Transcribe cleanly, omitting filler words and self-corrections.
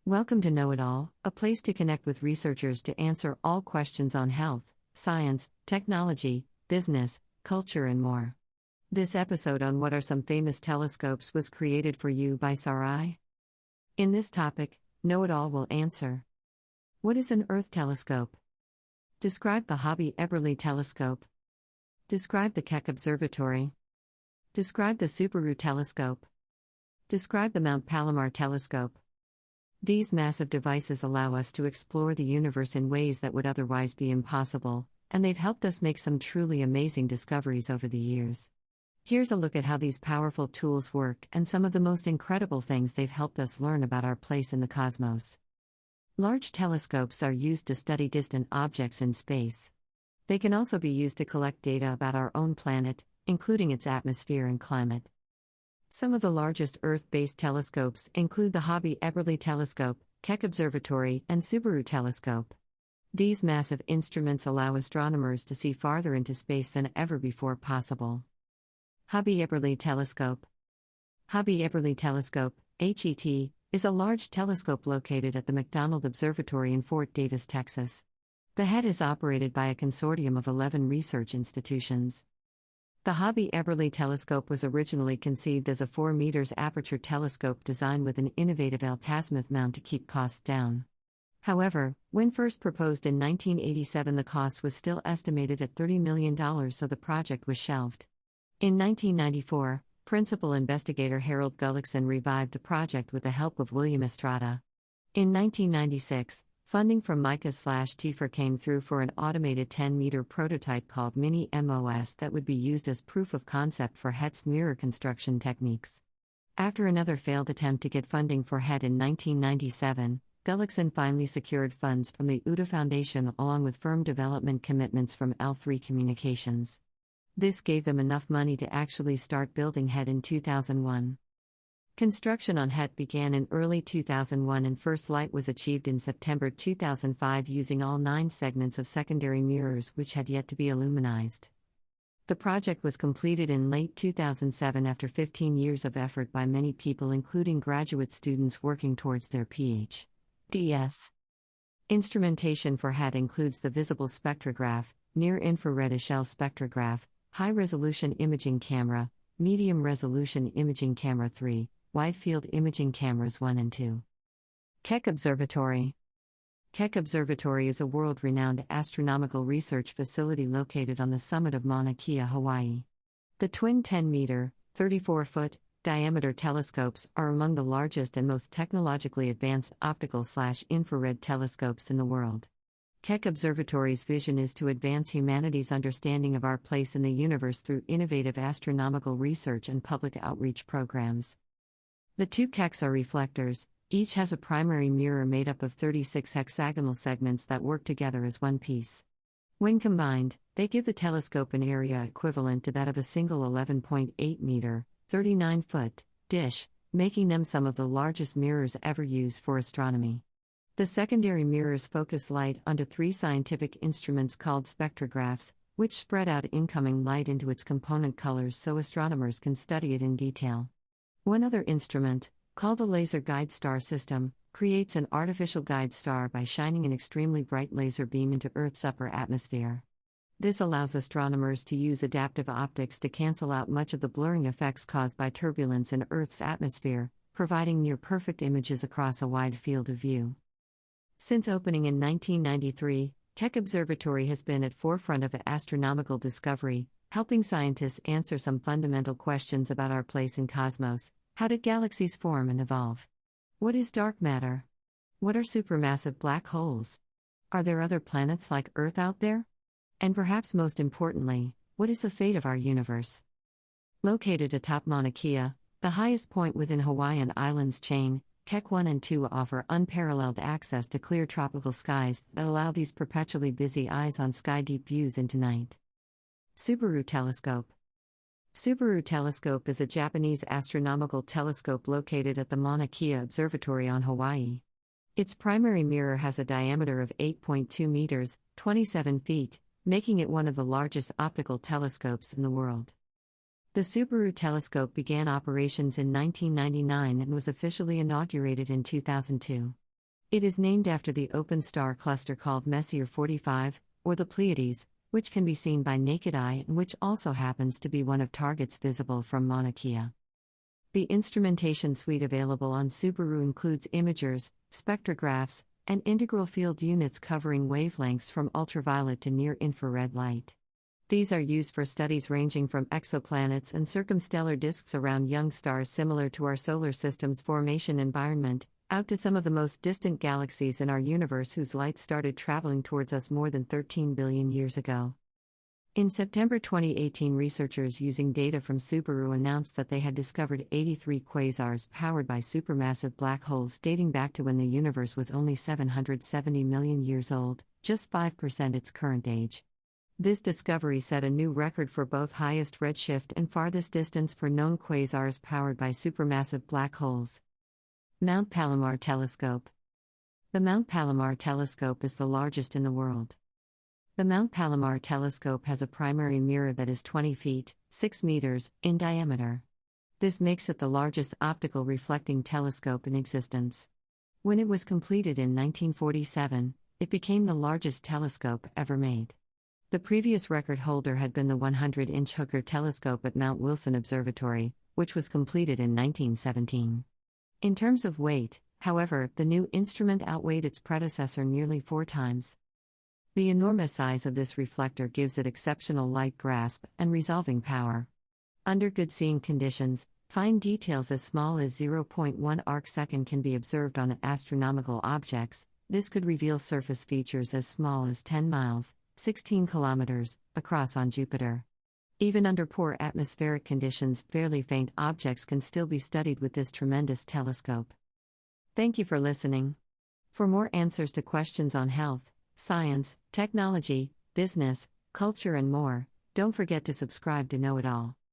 Welcome to Know It All, a place to connect with researchers to answer all questions on health, science, technology, business, culture, and more. This episode on what are some famous telescopes was created for you by Sarai. In this topic, Know It All will answer: what is an Earth telescope? Describe the Hobby-Eberly telescope. Describe the Keck Observatory. Describe the Subaru telescope. Describe the Mount Palomar telescope. These massive devices allow us to explore the universe in ways that would otherwise be impossible, and they've helped us make some truly amazing discoveries over the years. Here's a look at how these powerful tools work and some of the most incredible things they've helped us learn about our place in the cosmos. Large telescopes are used to study distant objects in space. They can also be used to collect data about our own planet, including its atmosphere and climate. Some of the largest Earth-based telescopes include the Hobby-Eberly telescope, Keck Observatory, and Subaru telescope. These massive instruments allow astronomers to see farther into space than ever before possible. Hobby-Eberly telescope. Hobby-Eberly telescope, HET, is a large telescope located at the McDonald Observatory in Fort Davis, Texas. The head is operated by a consortium of 11 research institutions. The Hobby-Eberly telescope was originally conceived as a 4 meters aperture telescope designed with an innovative altazimuth mount to keep costs down. However, when first proposed in 1987, the cost was still estimated at $30 million, so the project was shelved. In 1994, principal investigator Harold Gullickson revived the project with the help of William Estrada. In 1996, funding from MICA/TIFR came through for an automated 10-meter prototype called Mini MOS that would be used as proof of concept for HET's mirror construction techniques. After another failed attempt to get funding for HET in 1997, Gullickson finally secured funds from the UDA Foundation along with firm development commitments from L3 Communications. This gave them enough money to actually start building HET in 2001. Construction on HET began in early 2001 and first light was achieved in September 2005 using all 9 segments of secondary mirrors which had yet to be illuminized. The project was completed in late 2007 after 15 years of effort by many people, including graduate students working towards their Ph.D.s. Instrumentation for HET includes the visible spectrograph, near-infrared Echelle spectrograph, high-resolution imaging camera, medium-resolution imaging camera 3, wide-field imaging cameras 1 and 2. Keck Observatory. Keck Observatory is a world-renowned astronomical research facility located on the summit of Mauna Kea, Hawaii. The twin 10-meter, 34-foot, diameter telescopes are among the largest and most technologically advanced optical/infrared telescopes in the world. Keck Observatory's vision is to advance humanity's understanding of our place in the universe through innovative astronomical research and public outreach programs. The 2 Kecks are reflectors. Each has a primary mirror made up of 36 hexagonal segments that work together as one piece. When combined, they give the telescope an area equivalent to that of a single 11.8-meter, 39-foot dish, making them some of the largest mirrors ever used for astronomy. The secondary mirrors focus light onto 3 scientific instruments called spectrographs, which spread out incoming light into its component colors so astronomers can study it in detail. One other instrument, called the Laser Guide Star System, creates an artificial guide star by shining an extremely bright laser beam into Earth's upper atmosphere. This allows astronomers to use adaptive optics to cancel out much of the blurring effects caused by turbulence in Earth's atmosphere, providing near-perfect images across a wide field of view. Since opening in 1993, Keck Observatory has been at forefront of astronomical discovery, helping scientists answer some fundamental questions about our place in cosmos. How did galaxies form and evolve? What is dark matter? What are supermassive black holes? Are there other planets like Earth out there? And perhaps most importantly, what is the fate of our universe? Located atop Mauna Kea, the highest point within Hawaiian Islands chain, Keck 1 and 2 offer unparalleled access to clear tropical skies that allow these perpetually busy eyes on sky-deep views into night. Subaru telescope. Subaru telescope is a Japanese astronomical telescope located at the Mauna Kea Observatory on Hawaii. Its primary mirror has a diameter of 8.2 meters, 27 feet, making it one of the largest optical telescopes in the world. The Subaru telescope began operations in 1999 and was officially inaugurated in 2002. It is named after the open star cluster called Messier 45, or the Pleiades, which can be seen by naked eye and which also happens to be one of targets visible from Mauna Kea. The instrumentation suite available on Subaru includes imagers, spectrographs, and integral field units covering wavelengths from ultraviolet to near-infrared light. These are used for studies ranging from exoplanets and circumstellar disks around young stars similar to our solar system's formation environment, out to some of the most distant galaxies in our universe whose light started traveling towards us more than 13 billion years ago. In September 2018, researchers using data from Subaru announced that they had discovered 83 quasars powered by supermassive black holes dating back to when the universe was only 770 million years old, just 5% its current age. This discovery set a new record for both highest redshift and farthest distance for known quasars powered by supermassive black holes. Mount Palomar Telescope. The Mount Palomar Telescope is the largest in the world. The Mount Palomar Telescope has a primary mirror that is 20 feet, 6 meters, in diameter. This makes it the largest optical reflecting telescope in existence. When it was completed in 1947, it became the largest telescope ever made. The previous record holder had been the 100-inch Hooker telescope at Mount Wilson Observatory, which was completed in 1917. In terms of weight, however, the new instrument outweighed its predecessor nearly 4 times. The enormous size of this reflector gives it exceptional light grasp and resolving power. Under good seeing conditions, fine details as small as 0.1 arcsecond can be observed on astronomical objects. This could reveal surface features as small as 10 miles, 16 kilometers, across on Jupiter. Even under poor atmospheric conditions, fairly faint objects can still be studied with this tremendous telescope. Thank you for listening. For more answers to questions on health, science, technology, business, culture, and more, don't forget to subscribe to Know It All.